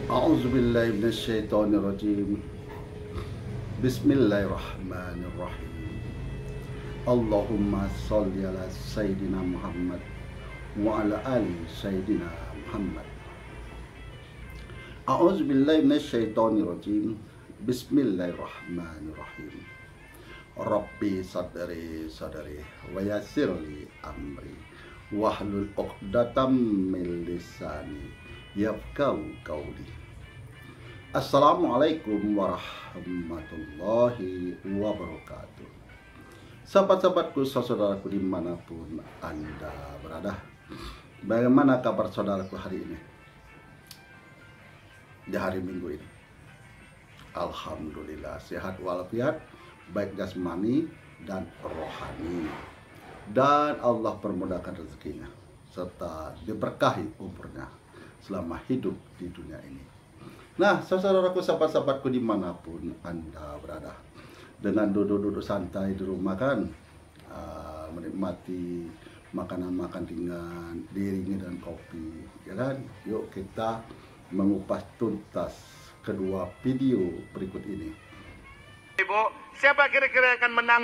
A'udzubillahi minasyaitonirrajim. Bismillahirrahmanirrahim. Allahumma sholli ala Sayyidina Muhammad wa ala ali Sayyidina Muhammad. A'udzubillahi minasyaitonirrajim. Bismillahirrahmanirrahim. Rabbi sadri wa yassirli amri wahlul 'uqdatam min lisani yafqahu qawli. Assalamualaikum warahmatullahi wabarakatuh. Sahabat-sahabatku, saudaraku dimanapun Anda berada, bagaimana kabar saudaraku hari ini, di hari Minggu ini? Alhamdulillah sehat walafiat, baik jasmani dan rohani, dan Allah permudahkan rezekinya serta diberkahi umurnya selama hidup di dunia ini. Nah, saudaraku, sahabat-sahabatku dimanapun Anda berada, dengan duduk-duduk santai di rumah kan, menikmati makanan dengan diiringi dengan kopi, ya kan? Yuk kita mengupas tuntas kedua video berikut ini. Ibu, siapa kira-kira yang akan menang?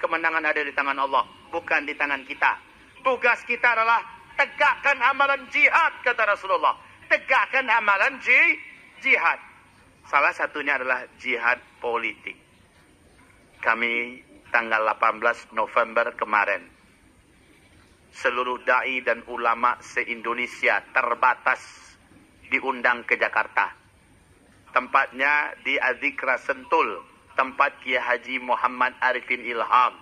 Kemenangan ada di tangan Allah, bukan di tangan kita. Tugas kita adalah tegakkan amalan jihad, kata Rasulullah. Tegakkan amalan jihad. Salah satunya adalah jihad politik. Kami tanggal 18 November kemarin, seluruh da'i dan ulama se-Indonesia terbatas diundang ke Jakarta. Tempatnya di Adzikra Sentul, tempat Kiai Haji Muhammad Arifin Ilham.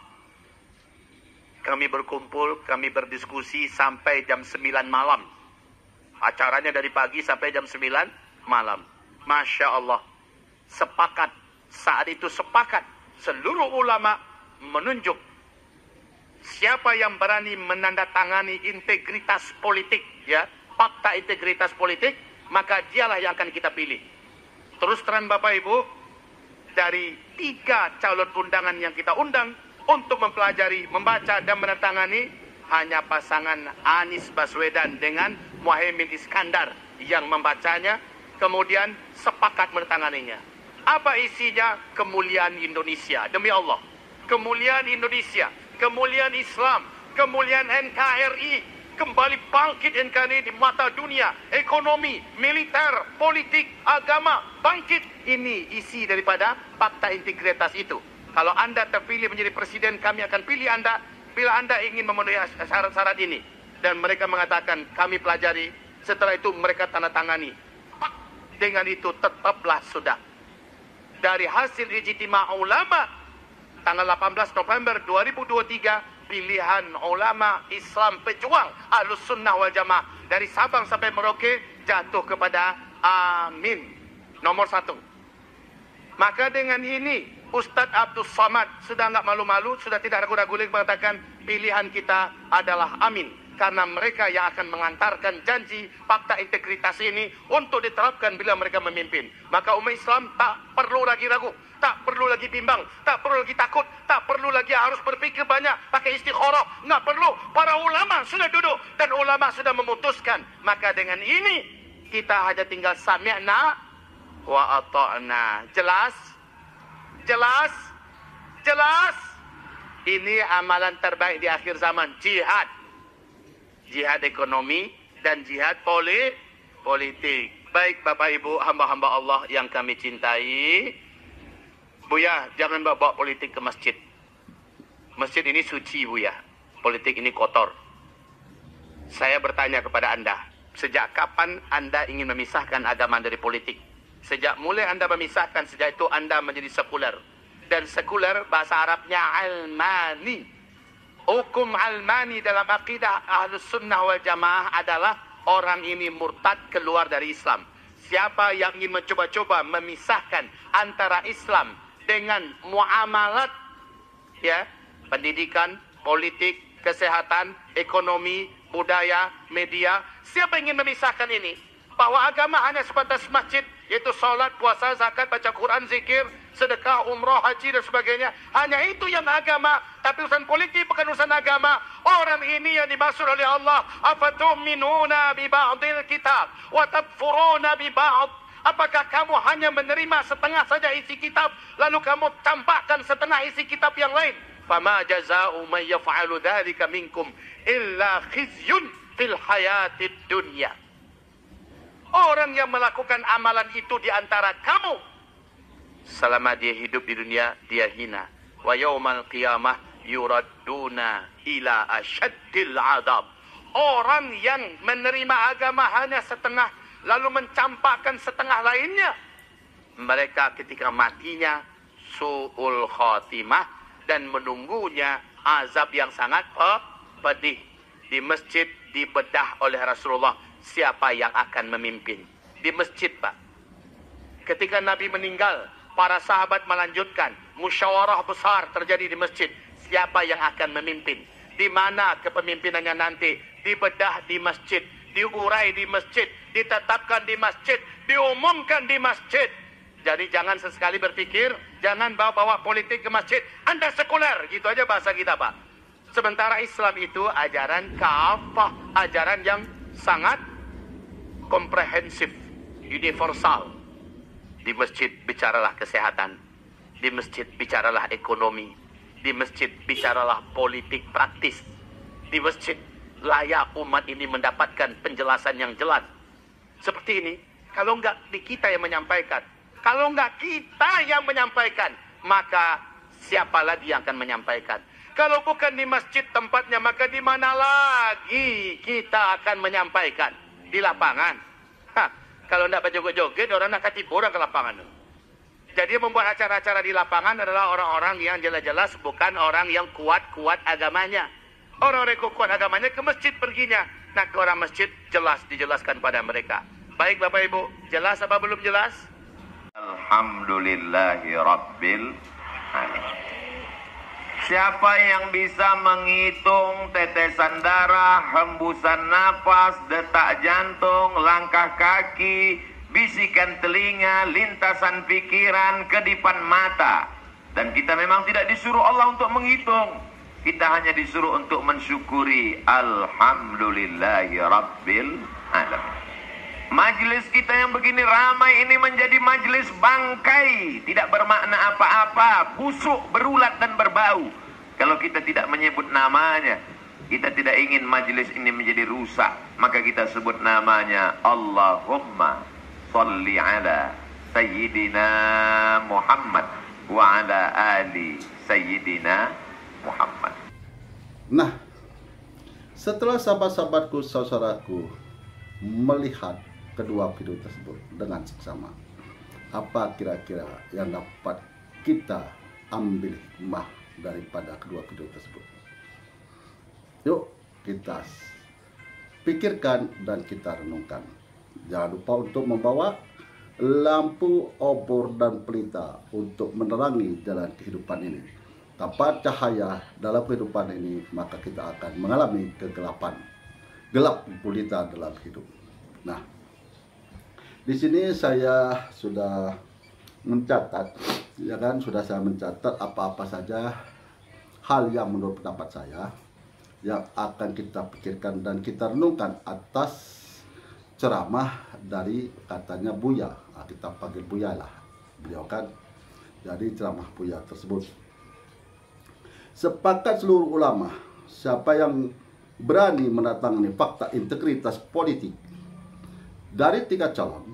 Kami berkumpul, kami berdiskusi sampai jam 9 malam. Acaranya dari pagi sampai jam 9 malam. Masya Allah. Sepakat, saat itu sepakat, seluruh ulama menunjuk siapa yang berani menandatangani integritas politik, ya, fakta integritas politik, maka dialah yang akan kita pilih. Terus terang Bapak Ibu, dari 3 calon undangan yang kita undang untuk mempelajari, membaca dan menandatangani, hanya pasangan Anies Baswedan dengan Muhaimin Iskandar yang membacanya, kemudian sepakat menandatanganinya. Apa isinya? Kemuliaan Indonesia, demi Allah. Kemuliaan Indonesia, kemuliaan Islam, kemuliaan NKRI, kembali bangkit NKRI di mata dunia, ekonomi, militer, politik, agama, bangkit. Ini isi daripada fakta integritas itu. Kalau Anda terpilih menjadi presiden, kami akan pilih Anda bila Anda ingin memenuhi syarat-syarat ini. Dan mereka mengatakan, kami pelajari, setelah itu mereka tanda tangani. Dengan itu tetaplah sudah. Dari hasil ijtima' ulama, tanggal 18 November 2023, pilihan ulama Islam pejuang Ahlus Sunnah wal Jamaah dari Sabang sampai Merauke jatuh kepada Amin, nomor 1. Maka dengan ini Ustadz Abdul Somad sudah nggak malu-malu, sudah tidak ragu-ragu lagi mengatakan pilihan kita adalah Amin. Karena mereka yang akan mengantarkan janji fakta integritas ini untuk diterapkan bila mereka memimpin. Maka umat Islam tak perlu lagi ragu, tak perlu lagi bimbang, tak perlu lagi takut, tak perlu lagi harus berpikir banyak, pakai istikharah, nggak perlu. Para ulama sudah duduk dan ulama sudah memutuskan. Maka dengan ini kita hanya tinggal sami'na wa ata'na. Jelas? Jelas? Jelas? Ini amalan terbaik di akhir zaman, jihad. Jihad ekonomi dan jihad politik. Baik Bapak Ibu, hamba-hamba Allah yang kami cintai, Buya, jangan bawa politik ke masjid. Masjid ini suci, Buya. Politik ini kotor. Saya bertanya kepada Anda, sejak kapan Anda ingin memisahkan agama dari politik? Sejak mulai Anda memisahkan, sejak itu Anda menjadi sekuler. Dan sekuler bahasa Arabnya almani. Hukum almani dalam akidah Ahlus Sunnah wal Jamaah adalah orang ini murtad, keluar dari Islam. Siapa yang ingin mencoba-coba memisahkan antara Islam dengan muamalat, ya, pendidikan, politik, kesehatan, ekonomi, budaya, media, siapa yang ingin memisahkan ini? Bahwa agama hanya sebatas masjid, yaitu sholat, puasa, zakat, baca Quran, zikir, sedekah, umrah, haji dan sebagainya. Hanya itu yang agama. Tapi urusan politik bukan urusan agama. Orang ini yang dimaksud oleh Allah. Afatu'minuna bi ba'dil kitab wa takfuruna bi ba'd. Apakah kamu hanya menerima setengah saja isi kitab, lalu kamu campakkan setengah isi kitab yang lain? Fama jaza'u man yaf'alu dzalika minkum illa khizyun fil hayatid dunya. Orang yang melakukan amalan itu di antara kamu, selama dia hidup di dunia, dia hina. Wa yaumal qiyamah yuradduna ila asyaddil adab. Orang yang menerima agama hanya setengah, lalu mencampakkan setengah lainnya, mereka ketika matinya su'ul khatimah, dan menunggunya azab yang sangat pedih. Di masjid dibedah oleh Rasulullah siapa yang akan memimpin. Di masjid, Pak. Ketika Nabi meninggal, para sahabat melanjutkan, musyawarah besar terjadi di masjid. Siapa yang akan memimpin? Di mana kepemimpinannya nanti? Dibedah di masjid, diurai di masjid, ditetapkan di masjid, diumumkan di masjid. Jadi jangan sesekali berpikir, jangan bawa-bawa politik ke masjid. Anda sekuler, gitu aja bahasa kita, Pak. Sementara Islam itu ajaran kafah, ajaran yang sangat komprehensif, universal. Di masjid bicaralah kesehatan, di masjid bicaralah ekonomi, di masjid bicaralah politik praktis, di masjid layak umat ini mendapatkan penjelasan yang jelas. Seperti ini, kalau enggak di kita yang menyampaikan, kalau enggak kita yang menyampaikan, maka siapa lagi yang akan menyampaikan? Kalau bukan di masjid tempatnya, maka di mana lagi kita akan menyampaikan? Di lapangan. Kalau enggak berjoget-joget, orang nak ketipu orang ke lapangan. Jadi membuat acara-acara di lapangan adalah orang-orang yang jelas-jelas bukan orang yang kuat-kuat agamanya. Orang-orang yang kuat agamanya ke masjid perginya. Nah, ke orang masjid jelas dijelaskan pada mereka. Baik Bapak Ibu, jelas apa belum jelas? Alhamdulillahi Rabbil Alamin. Siapa yang bisa menghitung tetesan darah, hembusan napas, detak jantung, langkah kaki, bisikan telinga, lintasan pikiran, kedipan mata. Dan kita memang tidak disuruh Allah untuk menghitung. Kita hanya disuruh untuk mensyukuri. Alhamdulillahi Rabbil Alamin. Majlis kita yang begini ramai ini menjadi majlis bangkai, tidak bermakna apa-apa, busuk, berulat dan berbau. Kalau kita tidak menyebut namanya, kita tidak ingin majlis ini menjadi rusak, maka kita sebut namanya Allahumma salli ala Sayyidina Muhammad wa ala ali Sayyidina Muhammad. Nah, setelah sahabat-sahabatku, saudaraku melihat kedua video tersebut dengan seksama, apa kira-kira yang dapat kita ambil hikmah daripada kedua video tersebut? Yuk kita pikirkan dan kita renungkan. Jangan lupa untuk membawa lampu, obor dan pelita untuk menerangi jalan kehidupan ini. Tanpa cahaya dalam kehidupan ini, maka kita akan mengalami kegelapan, gelap gulita dalam hidup. Nah, di sini saya sudah mencatat, ya kan, sudah saya mencatat apa-apa saja hal yang menurut pendapat saya yang akan kita pikirkan dan kita renungkan atas ceramah dari katanya Buya. Nah, kita panggil Buya lah, beliau kan. Jadi ceramah Buya tersebut, sepakat seluruh ulama, siapa yang berani menatangani fakta integritas politik dari 3 calon,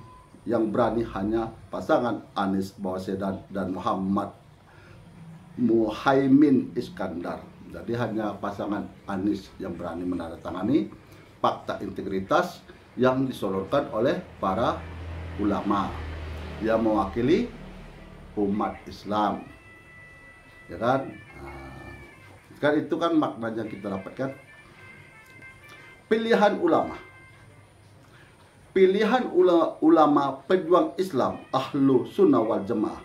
yang berani hanya pasangan Anies Baswedan dan Muhammad Muhaimin Iskandar. Jadi hanya pasangan Anies yang berani menandatangani fakta integritas yang disodorkan oleh para ulama yang mewakili umat Islam, ya kan? Kan itu kan maknanya kita dapatkan. Pilihan ulama, ulama pejuang Islam Ahlu Sunnah wal Jamaah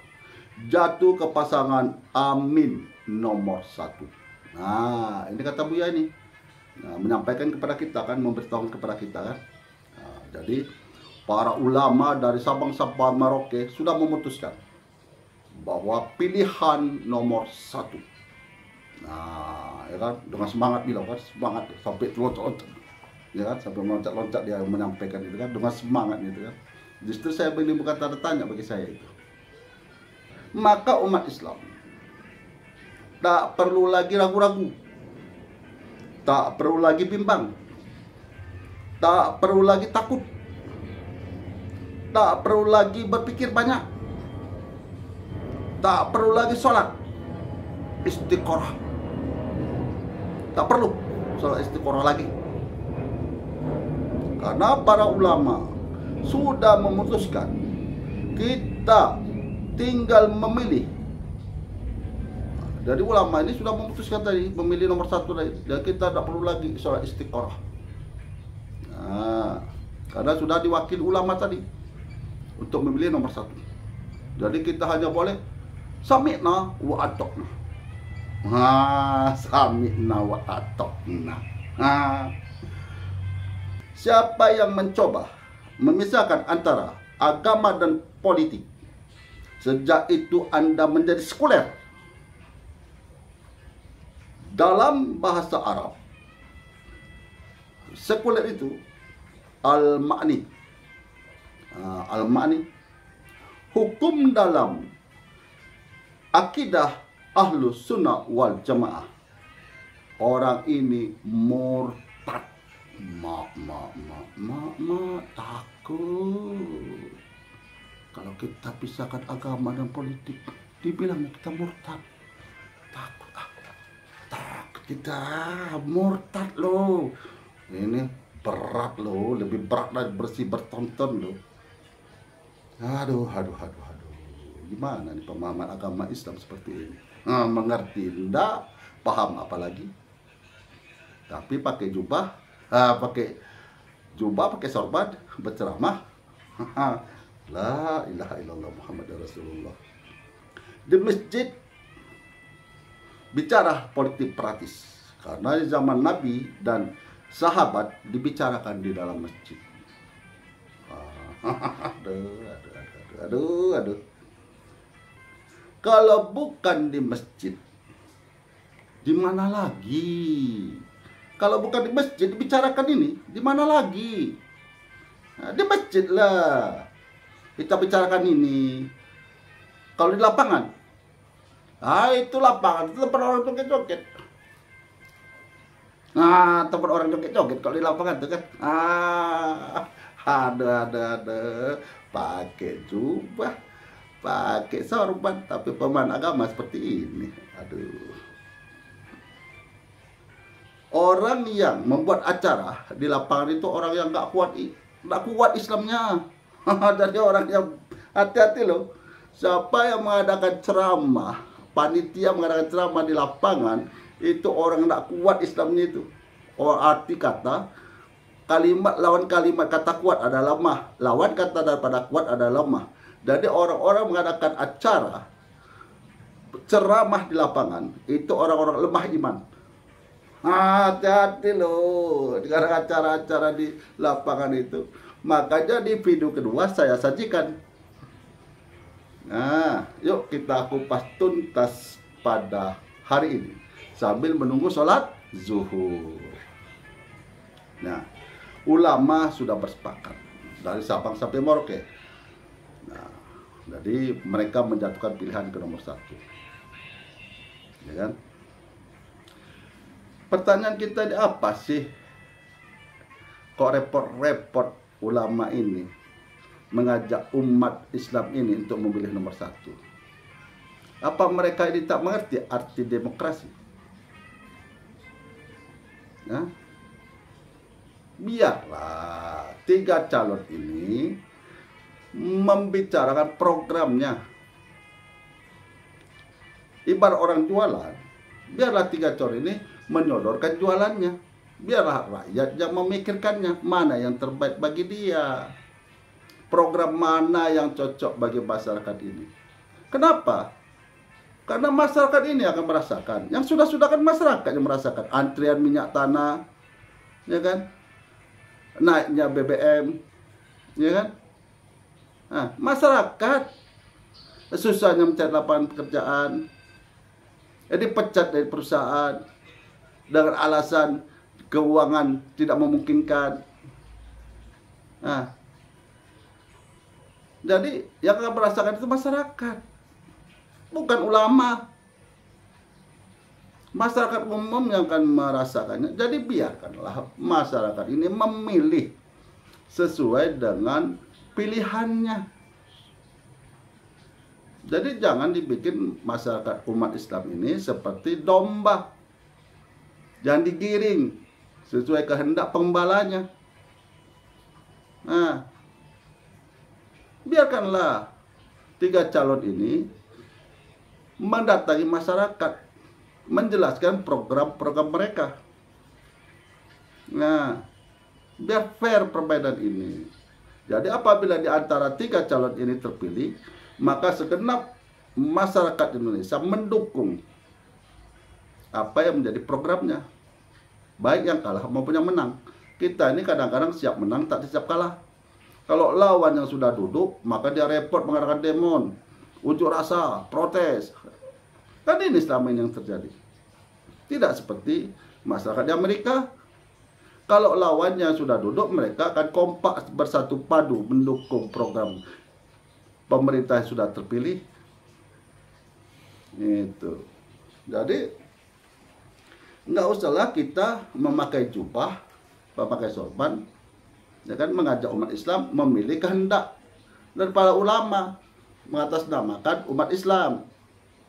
jatuh ke pasangan Amin nomor 1. Nah, ini kata Buya ini, nah, menyampaikan kepada kita kan, memberitahukan kepada kita kan. Nah, jadi para ulama dari Sabang sampai Merauke sudah memutuskan bahwa pilihan nomor 1. Nah, ya kan, dengan semangat bilang kan, semangat sampai loncat-loncat, ya kan, sampai loncat-loncat dia menyampaikan itu kan, dengan semangat gitu kan. Justru saya menimbulkan tanda tanya bagi saya itu. Maka umat Islam tak perlu lagi ragu-ragu, tak perlu lagi bimbang, tak perlu lagi takut, tak perlu lagi berpikir banyak, tak perlu lagi sholat istiqorah. Tak perlu sholat istiqorah lagi, karena para ulama sudah memutuskan kita tinggal memilih. Dari ulama ini sudah memutuskan tadi memilih nomor satu tadi, dan kita tidak perlu lagi sholat istiqorah. Nah, karena sudah diwakili ulama tadi untuk memilih nomor satu. Jadi kita hanya boleh sami'na wa atokna. Sami'na wa atokna. Siapa yang mencoba memisahkan antara agama dan politik, sejak itu Anda menjadi sekuler. Dalam bahasa Arab, sekuler itu al-ma'ni. Al-ma'ni, hukum dalam akidah Ahlus Sunnah wal Jamaah. Orang ini murtad. Takut. Kalau kita pisahkan agama dan politik, dibilangnya kita murtad. Takut kita murtad loh. Ini berat loh, lebih berat dari bersih bertonton loh. Aduh. Gimana nih pemahaman agama Islam seperti ini? Mengerti enggak? Paham apalagi? Tapi pakai jubah, pakai sorban, berceramah. La ilaha illallah Muhammad Rasulullah. Di masjid bicara politik praktis, karena di zaman Nabi dan sahabat dibicarakan di dalam masjid. Aduh. Kalau bukan di masjid, di mana lagi? Kalau bukan di masjid dibicarakan ini, di mana lagi? Nah, di masjid lah kita bicarakan ini. Kalau di lapangan, itu lapangan, itu tempat orang joget-joget. Tempat orang joget-joget kalau di lapangan itu kan. Ada pakai jubah, pakai sorban, tapi pemahaman agama seperti ini. Aduh. Orang yang membuat acara di lapangan itu orang yang nggak kuat Islamnya. Jadi orang yang hati-hati loh. Siapa yang mengadakan ceramah, panitia mengadakan ceramah di lapangan, itu orang nggak kuat Islamnya itu. Arti kata, kalimat lawan kalimat kata kuat adalah lemah, lawan kata daripada kuat adalah lemah. Jadi orang-orang mengadakan acara ceramah di lapangan itu orang-orang lemah iman. Hati-hati loh dengan acara-acara di lapangan itu. Makanya di video kedua saya sajikan. Nah, yuk kita kupas tuntas pada hari ini sambil menunggu sholat zuhur. Nah, ulama sudah bersepakat dari Sabang sampai Merauke. Nah, jadi mereka menjatuhkan pilihan ke nomor satu. Ya kan? Pertanyaan kita ini apa sih? Kok repot-repot ulama ini mengajak umat Islam ini untuk memilih nomor satu? Apa mereka ini tak mengerti arti demokrasi? Nah, biarlah 3 calon ini membicarakan programnya. Ibarat orang jualan, biarlah 3 calon ini menyodorkan jualannya. Biarlah rakyat yang memikirkannya, mana yang terbaik bagi dia, program mana yang cocok bagi masyarakat ini. Kenapa? Karena masyarakat ini akan merasakan, yang sudah kan masyarakat yang merasakan antrian minyak tanah, ya kan, naiknya BBM, ya kan. Nah, masyarakat susahnya mencari lapangan pekerjaan, jadi pecat dari perusahaan dengan alasan keuangan tidak memungkinkan. Nah, Jadi yang akan merasakan itu masyarakat, bukan ulama. Masyarakat umum yang akan merasakannya. Jadi biarkanlah masyarakat ini memilih sesuai dengan pilihannya. Jadi jangan dibikin masyarakat umat Islam ini seperti domba. Jangan digiring sesuai kehendak penggembalanya. Nah, biarkanlah 3 calon ini mendatangi masyarakat, menjelaskan program-program mereka. Nah, biar fair perbedaan ini. Jadi apabila di antara 3 calon ini terpilih, maka segenap masyarakat Indonesia mendukung apa yang menjadi programnya, baik yang kalah maupun yang menang. Kita ini kadang-kadang siap menang, tak siap kalah. Kalau lawan yang sudah duduk, maka dia repot mengadakan demo, unjuk rasa, protes. Kan ini selama ini yang terjadi. Tidak seperti masyarakat di Amerika. Kalau lawannya sudah duduk, mereka akan kompak bersatu padu mendukung program pemerintah yang sudah terpilih. Itu. Jadi nggak usahlah kita memakai jubah, memakai sorban, ya kan, mengajak umat Islam memilih kehendak dan para ulama mengatasnamakan umat Islam.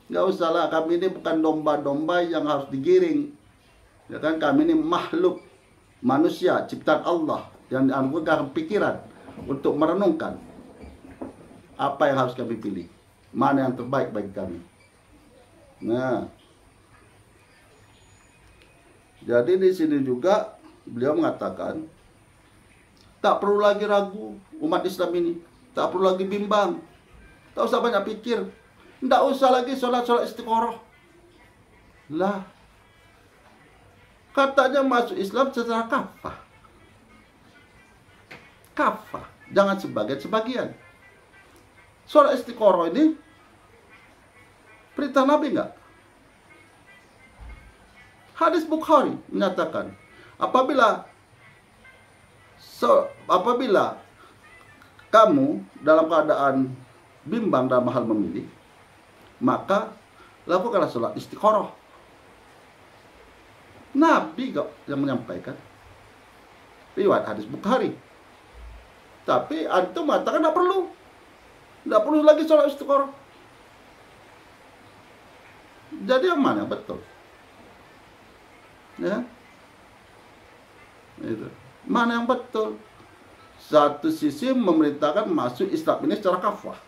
Nggak usahlah, kami ini bukan domba-domba yang harus digiring. Ya kan, kami ini makhluk manusia ciptaan Allah yang dianugerahkan pikiran untuk merenungkan apa yang harus kami pilih, mana yang terbaik bagi kami. Nah, jadi di sini juga beliau mengatakan tak perlu lagi ragu umat Islam ini, tak perlu lagi bimbang, tak usah banyak pikir, tidak usah lagi sholat istiqoroh. Lah, katanya masuk Islam secara kafah. Kafah, jangan sebagian. Sholat istiqoroh ini perintah Nabi enggak? Hadis Bukhari menyatakan, apabila kamu dalam keadaan bimbang dalam hal memilih, maka lakukanlah sholat istiqoroh. Nabi kok yang menyampaikan, riwayat hadis Bukhari. Tapi antum mengatakan tidak perlu lagi sholat istiqoroh. Jadi yang mana betul? Ya, itu mana yang betul? Satu sisi memerintahkan masuk Islam ini secara kafah,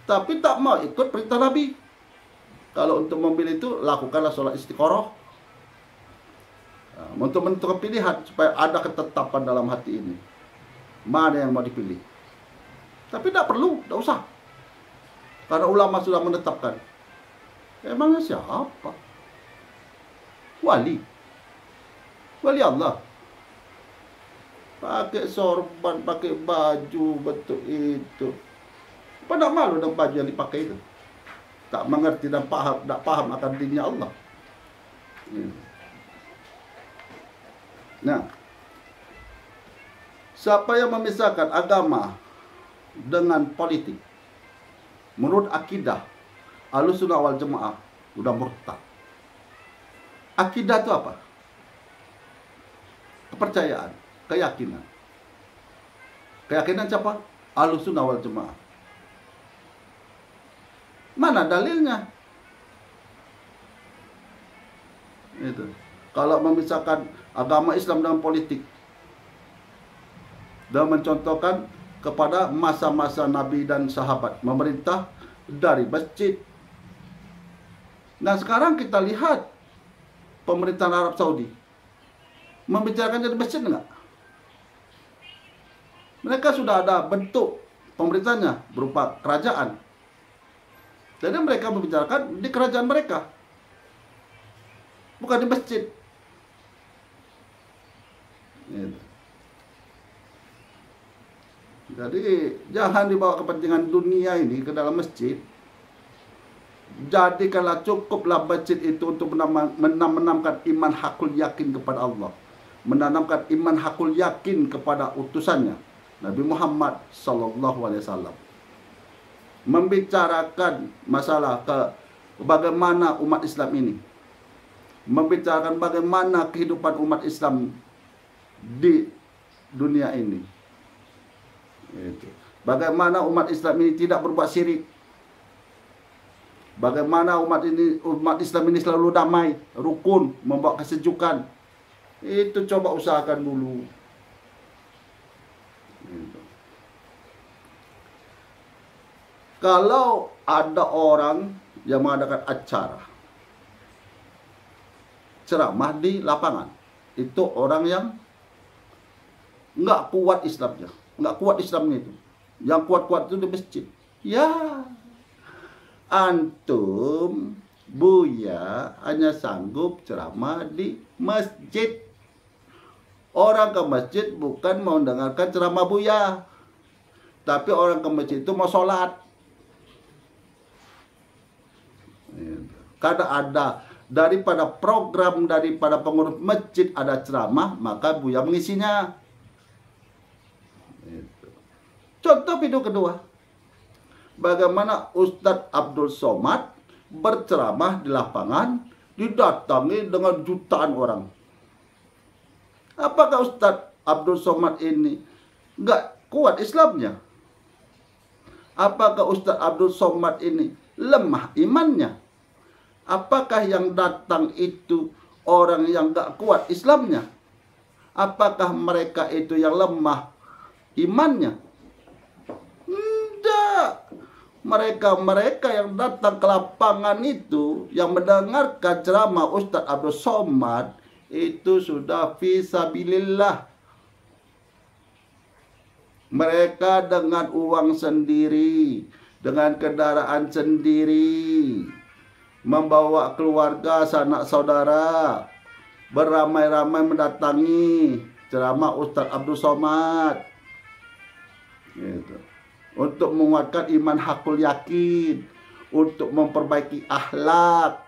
tapi tak mau ikut perintah Nabi. Kalau untuk memilih itu, lakukanlah sholat istiqoroh. Nah, untuk menentukan pilihan supaya ada ketetapan dalam hati ini, mana yang mau dipilih. Tapi tidak perlu, tidak usah, karena ulama sudah menetapkan. Emangnya siapa? Wali Allah. Pakai sorban, pakai baju bentuk itu. Apa tak malu dengan baju yang dipakai itu? Tak mengerti dan tak paham akan dinnya Allah. Nah, siapa yang memisahkan agama dengan politik, menurut akidah Ahlussunnah wal Jamaah, udah murtad. Akidah itu apa? Kepercayaan, keyakinan. Keyakinan siapa? Ahlussunnah wal Jamaah. Mana dalilnya? Itu. Kalau memisahkan agama Islam dengan politik dan mencontohkan kepada masa-masa Nabi dan sahabat memerintah dari masjid. Nah, sekarang kita lihat pemerintahan Arab Saudi membicarakan dari masjid enggak? Mereka sudah ada bentuk pemerintahnya berupa kerajaan. Jadi mereka membicarakan di kerajaan mereka, bukan di masjid. Jadi jangan dibawa kepentingan dunia ini ke dalam masjid. Jadikanlah cukuplah masjid itu untuk menanamkan iman hakul yakin kepada Allah, menanamkan iman hakul yakin kepada utusannya Nabi Muhammad sallallahu alaihi wasallam. membicarakan masalah bagaimana umat Islam ini, membicarakan bagaimana kehidupan umat Islam di dunia ini. Bagaimana umat Islam ini tidak berbuat syirik. Bagaimana umat Islam ini selalu damai, rukun, membawa kesejukan. Itu coba usahakan dulu. Kalau ada orang yang mengadakan acara ceramah di lapangan, itu orang yang nggak kuat Islamnya, nggak kuat Islamnya itu. Yang kuat-kuat itu di masjid. Ya, antum Buya hanya sanggup ceramah di masjid. Orang ke masjid bukan mau mendengarkan ceramah Buya, tapi orang ke masjid itu mau sholat. Karena ada daripada program daripada pengurus masjid ada ceramah, maka Buya mengisinya. Contoh video kedua, bagaimana Ustadz Abdul Somad berceramah di lapangan, didatangi dengan jutaan orang. Apakah Ustadz Abdul Somad ini nggak kuat Islamnya? Apakah Ustadz Abdul Somad ini lemah imannya? Apakah yang datang itu orang yang nggak kuat Islamnya? Apakah mereka itu yang lemah imannya? Mereka yang datang ke lapangan itu, yang mendengarkan ceramah Ustadz Abdul Somad, itu sudah fisabilillah. Mereka dengan uang sendiri, dengan kendaraan sendiri, membawa keluarga, sanak saudara, beramai-ramai mendatangi ceramah Ustadz Abdul Somad. Gitu. Untuk menguatkan iman hakul yakin, untuk memperbaiki akhlak.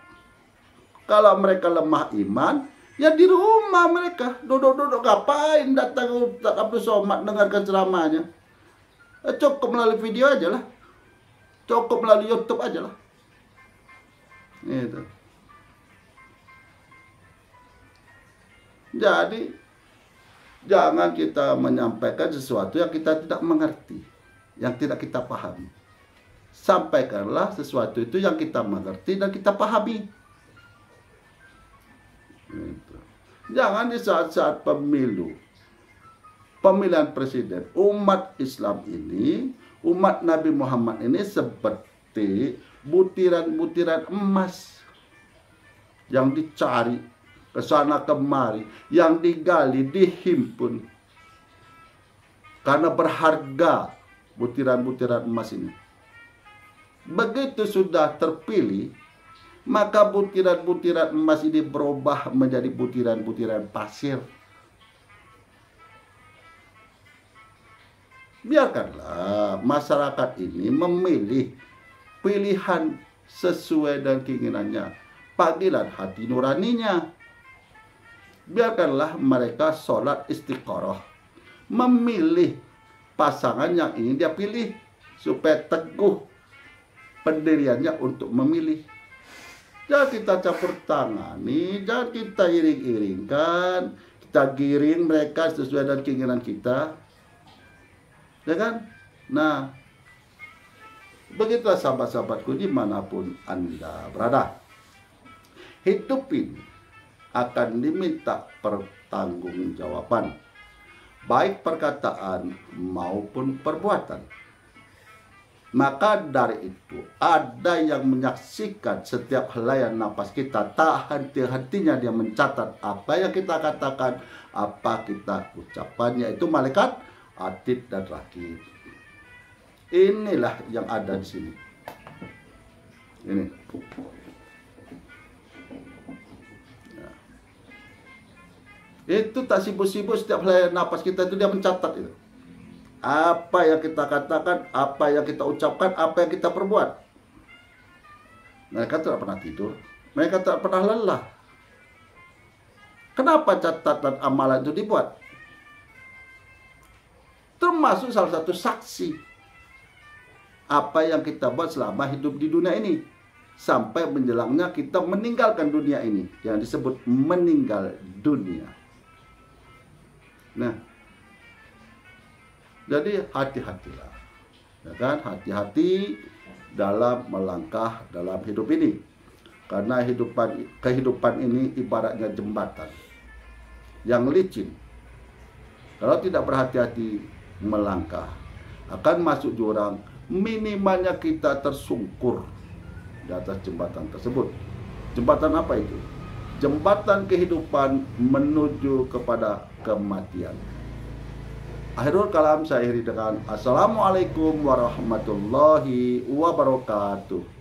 Kalau mereka lemah iman, ya di rumah mereka duduk-duduk, ngapain datang Ustadz Abdul Somad dengarkan ceramahnya? Cukup melalui video aja lah, cukup melalui YouTube aja lah. Gitu. Jadi jangan kita menyampaikan sesuatu yang kita tidak mengerti, yang tidak kita pahami. Sampaikanlah sesuatu itu yang kita mengerti dan kita pahami. Gitu. Jangan di saat-saat pemilihan presiden, umat Islam ini, umat Nabi Muhammad ini seperti butiran-butiran emas yang dicari ke sana kemari, yang digali, dihimpun, karena berharga butiran-butiran emas ini. Begitu sudah terpilih, maka butiran-butiran emas ini berubah menjadi butiran-butiran pasir. Biarkanlah masyarakat ini memilih pilihan sesuai dengan keinginannya, panggilan hati nuraninya. Biarkanlah mereka sholat istiqoroh, memilih pasangan yang ingin dia pilih, supaya teguh pendiriannya untuk memilih. Jangan kita campur tangani, jangan kita iring-iringkan, kita giring mereka sesuai dengan keinginan kita, ya kan? Nah, begitulah sahabat-sahabatku dimanapun Anda berada. Hidup ini akan diminta pertanggungjawaban, baik perkataan maupun perbuatan. Maka dari itu, ada yang menyaksikan setiap helaian napas kita, tak henti-hentinya dia mencatat apa yang kita katakan, apa kita ucapkan, yaitu malaikat atid dan rakib. Inilah yang ada di sini. Ini. Ya. Itu tak sibuk-sibuk, setiap helaian napas kita itu dia mencatat itu. Apa yang kita katakan, apa yang kita ucapkan, apa yang kita perbuat. Mereka tidak pernah tidur, mereka tidak pernah lelah. Kenapa catatan amalan itu dibuat? Termasuk salah satu saksi apa yang kita buat selama hidup di dunia ini, sampai menjelangnya kita meninggalkan dunia ini, yang disebut meninggal dunia. Nah, jadi hati-hatilah, ya kan? Hati-hati dalam melangkah dalam hidup ini, karena kehidupan ini ibaratnya jembatan yang licin. Kalau tidak berhati-hati melangkah, akan masuk jurang, minimalnya kita tersungkur di atas jembatan tersebut. Jembatan apa itu? Jembatan kehidupan menuju kepada kematian. Akhirul kalam saya akhiri dengan Assalamualaikum warahmatullahi wabarakatuh.